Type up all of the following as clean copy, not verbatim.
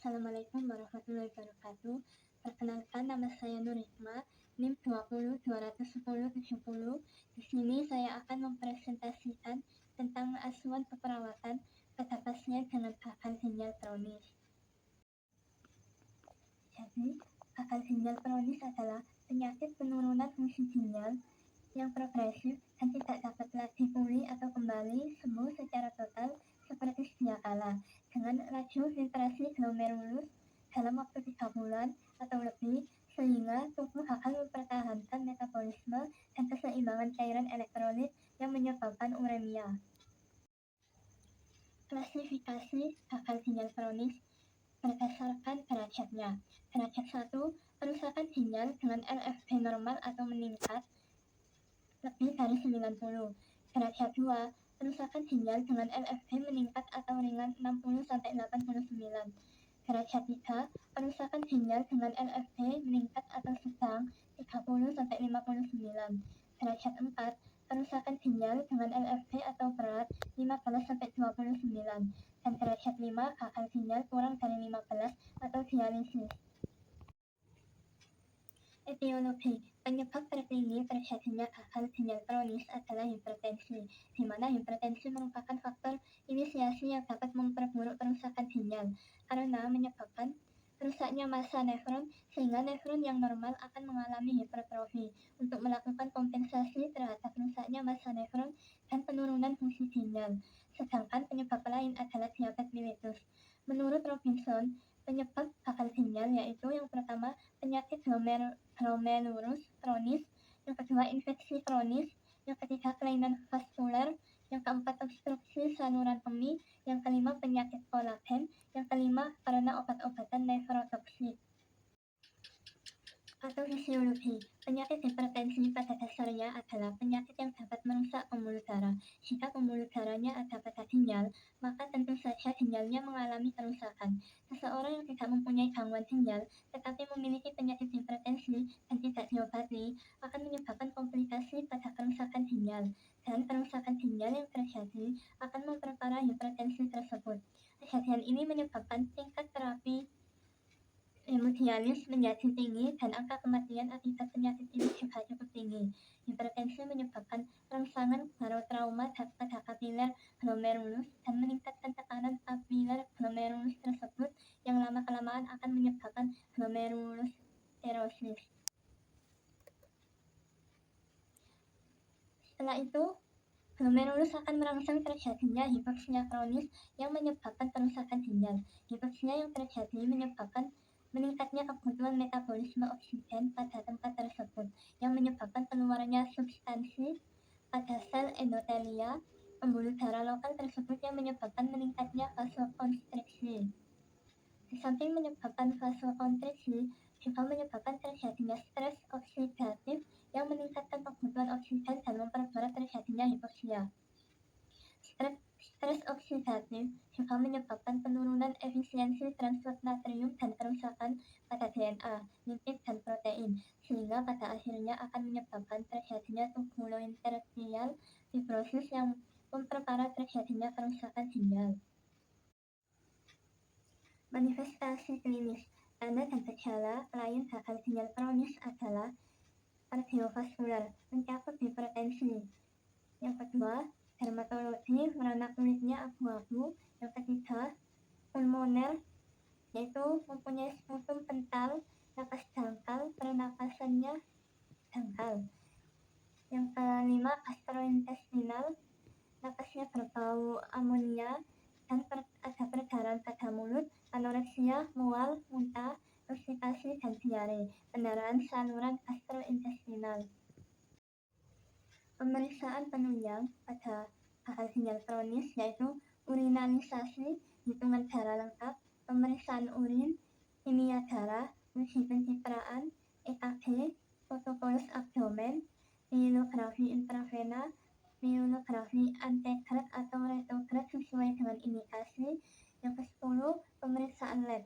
Assalamualaikum warahmatullahi wabarakatuh. Perkenalkan, nama saya Nurikma, NIM 20 210 70. Di sini saya akan mempresentasikan tentang asuhan keperawatan pada pasien dengan gagal ginjal kronis. Jadi, gagal ginjal kronis adalah penyakit penurunan fungsi ginjal yang progresif dan tidak dapat lagi pulih atau kembali sembuh secara total seperti sedia kala, dengan laju filtrasi glomerulus dalam waktu 3 bulan atau lebih, sehingga tubuh akan mempertahankan metabolisme dan keseimbangan cairan elektrolit yang menyebabkan uremia. Klasifikasi gagal ginjal kronis berdasarkan derajatnya. Derajat 1, kerusakan ginjal dengan LFB normal atau meningkat lebih dari 90. Derajat 2, kerusakan ginjal dengan LFB meningkat atau ringan 60-89. Derajat 3, kerusakan ginjal dengan LFB meningkat atau sedang 30-59. Derajat 4, kerusakan ginjal dengan LFB atau berat 15-29. Dan derajat 5, gagal ginjal kurang dari 15 atau dialisis. Etiologi penyebab tertinggi terjadinya gagal ginjal kronis adalah hipertensi, di mana hipertensi merupakan faktor inisiasi yang dapat memperburuk kerusakan ginjal karena menyebabkan rusaknya massa nefron, sehingga nefron yang normal akan mengalami hipertrofi untuk melakukan kompensasi terhadap rusaknya massa nefron dan penurunan fungsi ginjal. Sedangkan penyebab lain adalah diabetes mellitus. Menurut Robinson, penyebab gagal ginjal yaitu yang pertama penyakit glomerulus kronis, yang kedua infeksi kronis, yang ketiga kelainan vaskuler, yang keempat obstruksi saluran kemih, yang kelima penyakit kolagen, yang kelima karena obat-obatan nefrotoksik. Patofisiologi penyakit hipertensi pada dasarnya adalah penyakit yang dapat merusak pembuluh darah. Jika pembuluh darahnya ada pada ginjal, maka tentu saja ginjalnya mengalami kerusakan. Seseorang yang tidak mempunyai gangguan ginjal tetapi memiliki penyakit hipertensi dan tidak diobati akan menyebabkan komplikasi pada kerusakan ginjal, dan kerusakan ginjal yang terjadi akan memperparah hipertensi tersebut. Kejadian ini menyebabkan tingkat terapi hemodialis menjadi tinggi dan angka kematian akibat penyakit ini juga cukup tinggi. Hipertensi menyebabkan rangsangan barotrauma pada kapiler glomerulus dan meningkatkan tekanan kapiler glomerulus tersebut yang lama-kelamaan akan menyebabkan glomerulus sterosis. Setelah itu, glomerulus akan merangsang terjadinya hipoksia kronis yang menyebabkan kerusakan ginjal. Hipoksia yang terjadi menyebabkan meningkatnya kebutuhan metabolisme oksigen pada tempat tersebut, yang menyebabkan keluarnya substansi pada sel endotelia pembuluh darah lokal tersebut yang menyebabkan meningkatnya vasokonstriksi. Di samping menyebabkan vasokonstriksi, juga menyebabkan terjadinya stres oksidatif yang meningkatkan kebutuhan oksigen dan memperberat terjadinya hipoksia. Stres oksidatif juga menyebabkan penurunan efisiensi transport natrium dan kerusakan pada DNA, lipid, dan protein, sehingga pada akhirnya akan menyebabkan terjadinya tubulointerstitial fibrosis yang memperparah terjadinya kerusakan ginjal. Manifestasi klinis, tanda dan gejala klien gagal ginjal kronis adalah kardiovaskular, mencakup hipertensi. Yang kedua, dermatologi, warna kulitnya abu-abu. Yang ketiga, pulmoner, yaitu mempunyai sputum kental, napas dangkal, pernapasannya dangkal. Yang kelima, gastrointestinal, napasnya berbau amonia dan ada peredaran pada mulut, anoreksia, mual, muntah, konstipasi, dan diare, pendarahan saluran gastrointestinal. Pemeriksaan penunjang pada gagal ginjal kronis yaitu urinalisasi, hitungan darah lengkap, pemeriksaan urin, kimia darah, uji pencitraan, EKG, fotokolos abdomen, pilografi intravena, pilografi antegrad atau retrograd sesuai dengan indikasi. Yang ke-10, pemeriksaan lab.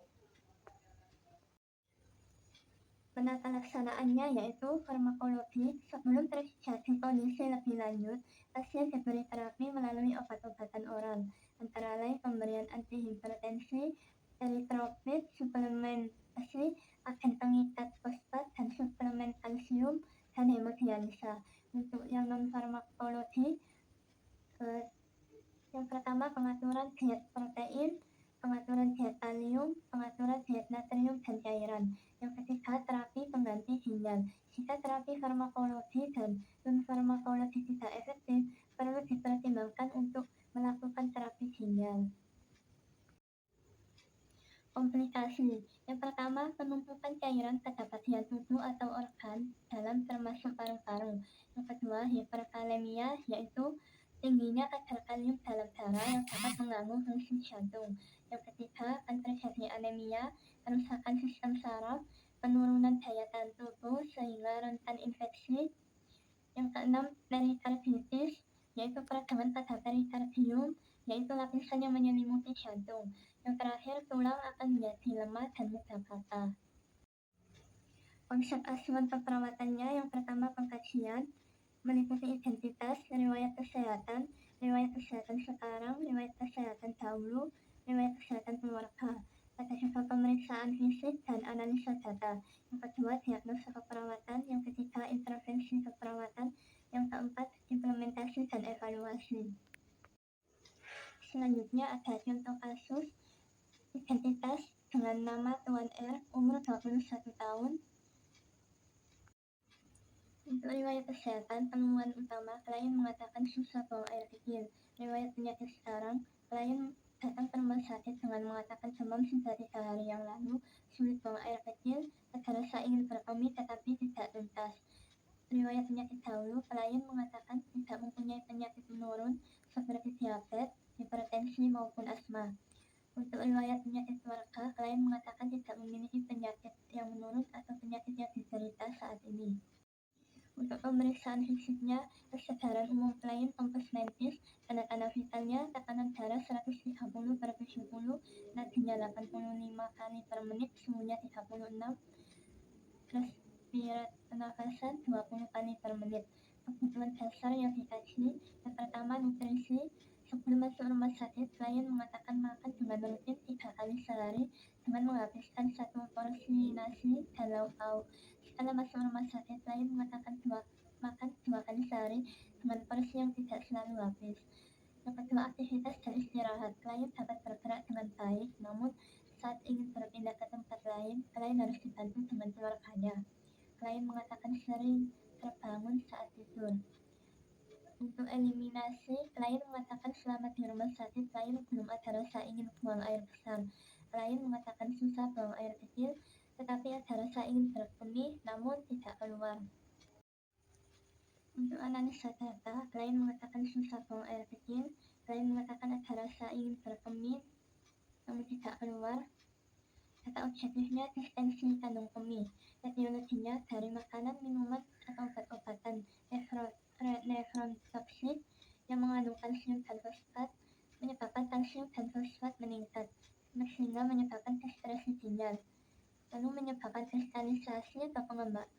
Penata laksanaannya yaitu farmakologi. Sebelum terjadi kondisi lebih lanjut, pasien diberi terapi melalui obat-obatan oral, antara lain pemberian antihipertensi, eritrofit, suplementasi agen pengikat fosfat, dan suplemen kalsium, dan hemodialisa. Untuk yang non-farmakologi, yang pertama pengaturan diet protein, pengaturan diet kalium, pengaturan diet natrium dan cairan. Yang ketiga terapi pengganti ginjal. Jika terapi farmakologi dan non-farmakologi tidak efektif, perlu dipertimbangkan untuk melakukan terapi ginjal. Komplikasi. Yang pertama, penumpukan cairan pada bagian tubuh atau organ dalam termasuk paru-paru. Yang kedua, hiperkalemia, yaitu tingginya kadar kalium dalam darah yang dapat mengganggu fungsi jantung. Yang ketiga, akan terjadi anemia, kerusakan sistem saraf, penurunan daya tahan tubuh sehingga rentan infeksi. Yang keenam, perikarditis, yaitu peradangan pada perikardium, yaitu lapisan yang menyelimuti jantung. Yang terakhir, tulang akan menjadi lemah dan mudah patah. Konsep asuhan keperawatannya, yang pertama pengkajian, meliputi identitas, riwayat kesehatan sekarang, riwayat kesehatan dahulu, riwayat kesehatan keluarga. Ada juga pemeriksaan fisik dan analisa data. Yang kedua, diagnosa keperawatan. Yang ketiga, intervensi keperawatan. Yang keempat, implementasi dan evaluasi. Selanjutnya ada contoh kasus. Identitas dengan nama Tuan R, umur 21 tahun. Untuk riwayat kesehatan, penemuan utama, klien mengatakan susah buang air kecil. Riwayat penyakit sekarang, klien datang ke rumah sakit dengan mengatakan demam sudah 3 hari yang lalu, sulit buang air kecil, ada rasa ingin berkemih tetapi tidak tuntas. Riwayat penyakit dahulu, klien mengatakan tidak mempunyai penyakit menurun seperti diabetes, hipertensi maupun asma. Untuk riwayat penyakit keluarga, klien mengatakan tidak memiliki penyakit yang menurun atau penyakit yang diderita saat ini. Untuk pemeriksaan fisiknya, kesedaran umum klien kompos mentis, tanda-tanda vitalnya, tekanan darah 130/70, nadinya 85 kali per menit, suhunya 36, respirat pernafasan 20 kali per menit. Kebutuhan dasar yang dikaji, yang pertama nutrisi. Sebelum masuk rumah sakit, klien mengatakan makan dengan rutin 3 kali sehari dengan menghabiskan 1 porsi nasi dan lauk pauk. Setelah masuk rumah sakit, klien mengatakan makan 2 kali sehari dengan porsi yang tidak selalu habis. Yang kedua, aktivitas dan istirahat. Klien dapat bergerak dengan baik, namun saat ingin berpindah ke tempat lain, klien harus dibantu dengan keluarganya. Klien mengatakan sering terbangun saat tidur. Untuk eliminasi, klien mengatakan selama di rumah sakit, klien belum ada rasa ingin buang air besar. Klien mengatakan susah buang air kecil, tetapi ada rasa ingin berkemih, namun tidak keluar. Untuk analisa data, klien mengatakan susah buang air kecil, klien mengatakan ada rasa ingin berkemih, namun tidak keluar. Data objektifnya distensi kandung kemih. Etiologinya dari makanan, minuman, atau obat-obatan nefrotoksik yang mengandung kalsium dan fosfat menyebabkan kalsium dan fosfat meningkat, sehingga menyebabkan destresi ginjal, lalu menyebabkan kristalisasi atau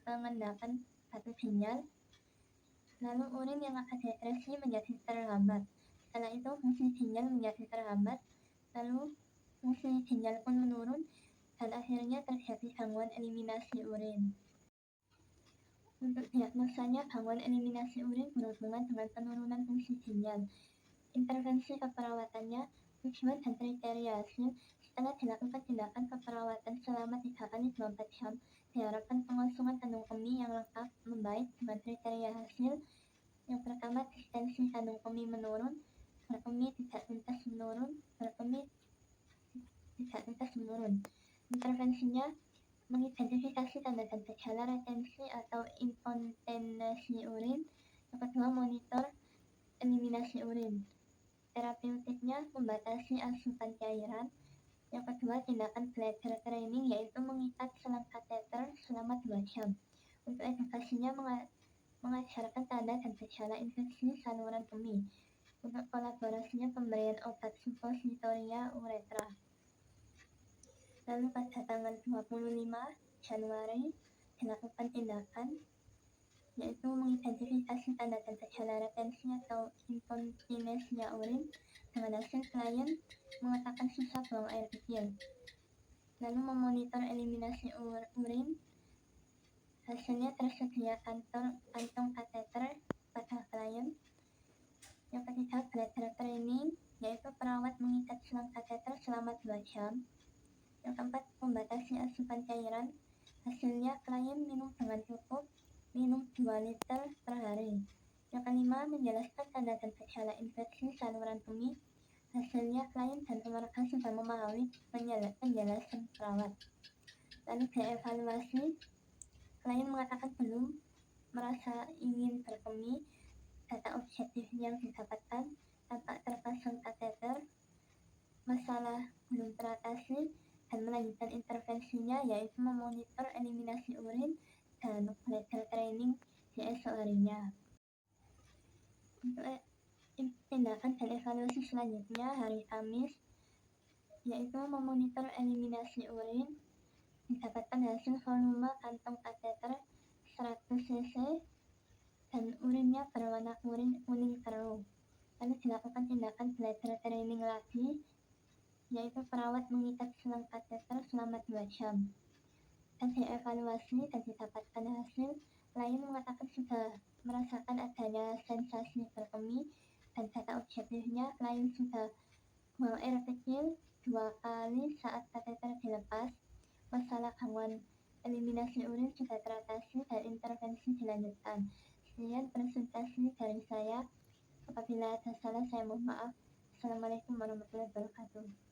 pengendapan batu ginjal, lalu urin yang akan dehidrasi menjadi terlambat. Setelah itu fungsi ginjal menjadi terhambat, lalu fungsi ginjal pun menurun, dan akhirnya terjadi gangguan eliminasi urin. Untuk diagnosanya, gangguan eliminasi urin berhubungan dengan penurunan fungsi ginjal. Intervensi keperawatannya, tujuan dan kriteria hasil. Setelah dilakukan tindakan keperawatan selama 3 kali 24 jam, diharapkan pengosongan kandung kemih yang lengkap membaik dengan kriteria hasil. Yang pertama, distensi kandung kemih menurun, berkemih tidak tuntas menurun, berkemih tidak tuntas menurun. Intervensinya, mengidentifikasi tanda dan gejala retensi atau inkontinensi urin. Yang kedua, monitor eliminasi urin. Terapeutiknya, membatasi asupan cairan. Yang kedua, tindakan bladder training, yaitu mengikat selang kateter selama 2 jam. Untuk edukasinya, mengajarkan tanda dan gejala infeksi saluran kemih. Untuk kolaborasinya, pemberian obat suppositoria uretra. Lalu pada tanggal 25 Januari dilakukan tindakan, yaitu mengidentifikasi tanda dan gejala retensi atau inkontinensia urin. Dengan hasil, klien mengatakan susah buang air kecil. lalu memonitor eliminasi urin, hasilnya tersedia kantong kateter pada klien. Yang ketiga, bladder training, yaitu perawat mengikat selang kateter selama 2 jam. Yang keempat, membatasi asupan cairan, hasilnya klien minum dengan cukup, minum 2 liter per hari. Yang kelima, menjelaskan tanda dan gejala infeksi saluran kemih, hasilnya klien dan keluarga sudah memahami penjelasan perawat. Lalu dievaluasi, klien mengatakan belum merasa ingin berkemih, data objektif yang didapatkan tampak terpasang kateter, masalah belum teratasi, dan melanjutkan intervensinya yaitu memonitor eliminasi urin dan bladder training di esok harinya. Untuk tindakan dan evaluasi selanjutnya hari Kamis, yaitu memonitor eliminasi urin, didapatkan hasil volume kantong kateter 100 cc dan urinnya berwarna kuning keruh. Lalu dilakukan tindakan bladder training lagi, yaitu perawat mengikat selang kateter selama 2 jam. Dan dievaluasi dan didapatkan hasil, klien mengatakan sudah merasakan adanya sensasi berkemih, dan data objektifnya klien sudah buang air kecil 2 kali saat kateter dilepas, masalah gangguan eliminasi urin sudah teratasi dan intervensi dilanjutkan. Sekian presentasi dari saya. Apabila ada salah, saya mohon maaf. Assalamualaikum warahmatullahi wabarakatuh.